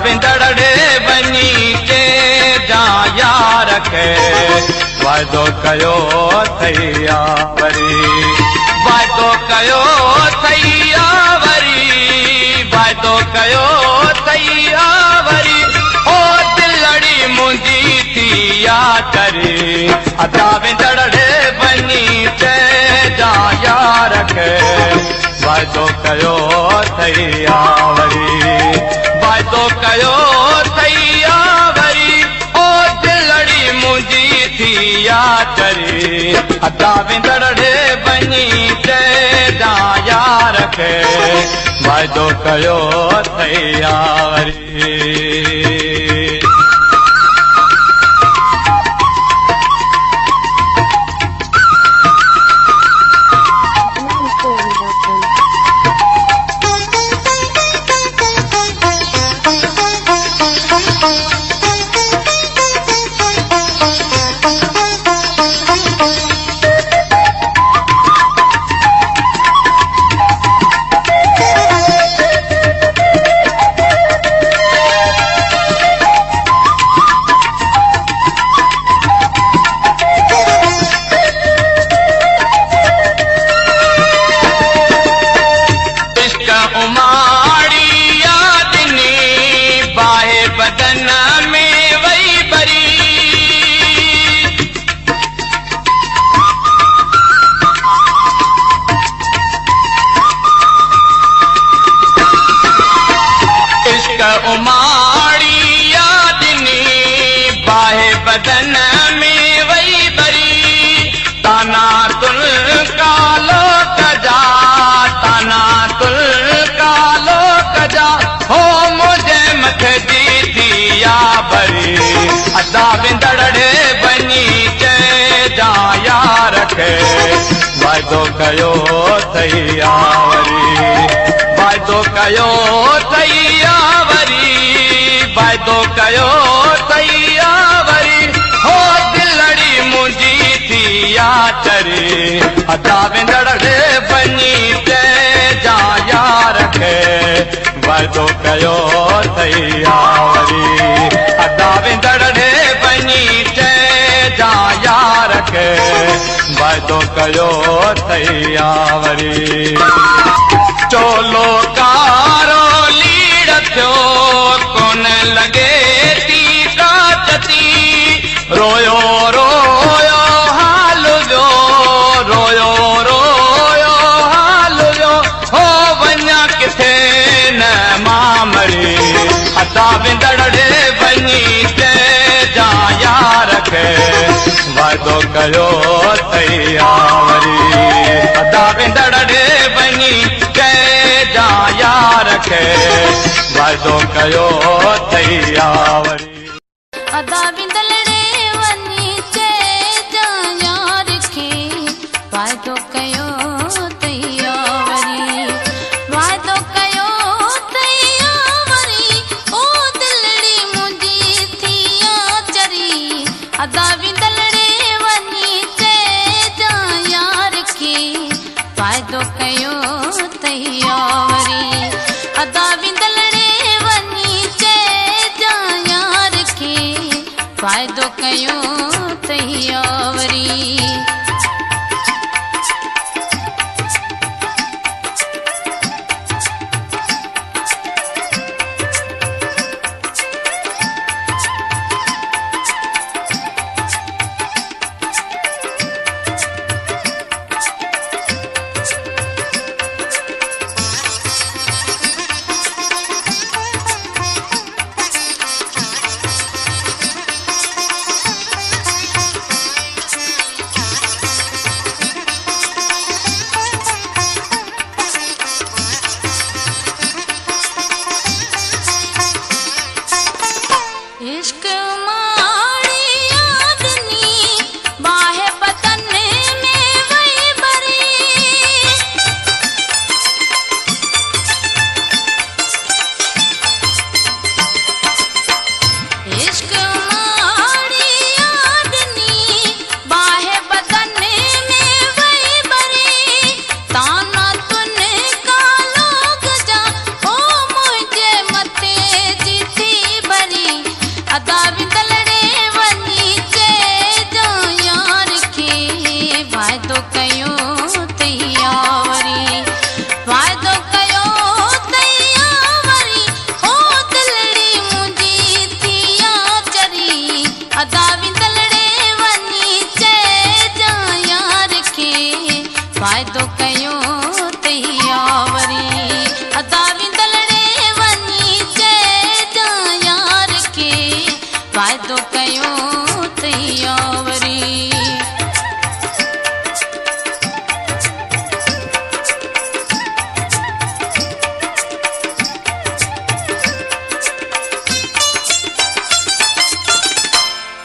विंदड़े बनी चे जा यार खे वाइदो कयो थैया वरी वाइदो कयो थैया वरी वाइदो कयो थैया वरी ओ दिलड़ी मुंहिंजी थी या करे अदा विंदड़े बनी चे जा यार खे वाइदो कयो थैया वरी वाइदो कयो थैया वरी ओ दिलड़ी मुंहिंजी थी या करे अदा विंदड़े बनी चे जा यार खे वाइदो कयो थैया वरी उमाड़ी यादनी बाहे बदन में वही बरी ताना तुल कालो कजा ताना तुल कालो कजा हो मुझे मथे जी दिया बरी अदा विंदड़े बनी चे जा यार खे वाइदो कयो थैया वरी वाइदो कयो थैया वरी वाइदो कयो थैया वरी हो दिलड़ी मुंहिंजी थी या चरी अदा विंदड़े बनी चे जा यार खे वाइदो कयो थैया वरी अदा विंदड़े बनी चे जा यार खे वाइदो कयो थैया वरी चोलो कारो लीड़ थियो कोन लगे थी काटती रोयो रोयो हाल जो रोयो रोयो हाल जो हो वञा किथे न मां मरी अदा विंदड़े बनी चे जा यार खे वाइदो कयो थैया वरी अदा विंदड़े बनी चे जा यार खे वाइदो कयो थैया वरी अदा विंदड़े बनी चे जा यार खे वाइदो कयो थैया वरी वाइदो कयो थैया वरी ओ दिलड़ी मुंहिंजी थी या चरी अदा विंदड़े बनी चे जा यार खे वाइदो कयो थैया वरी अदा विंदड़े बनी चे जा यार खे वाइदो कयो थैया वरी वाइदो कयूं तैयारी।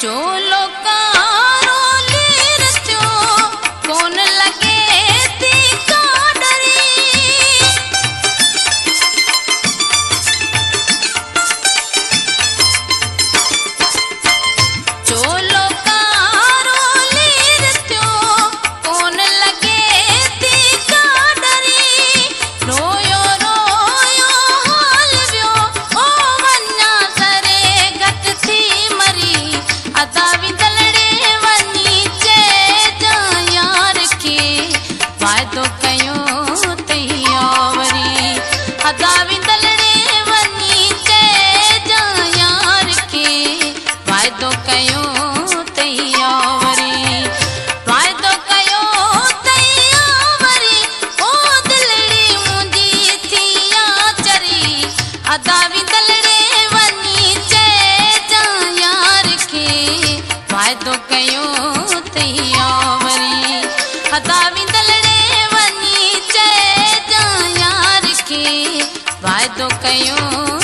चोलो कारो लीर थियो कोन लगे थी काडरी। चोलो कारो लीर थियो कोन लगे थी काडरी। रोयो रोयो हाल वियो ओ वन्या सरे घट थी मरी। अदा विंदलड़े वनी चेजा यार के वाइदो कयूं तैयारी। अदा विंदलड़े वनी चेजा यार के वाइदो कयूं तैयारी। वाइदो कयूं तैयारी ओ दिलड़ी मुंजी थी चरी। अदा विंदलड़े वनी चेजा यार के वाइदो कयूं तैयारी। अदा विंदलड़े वनी चेजा यार के वाइदो कयूं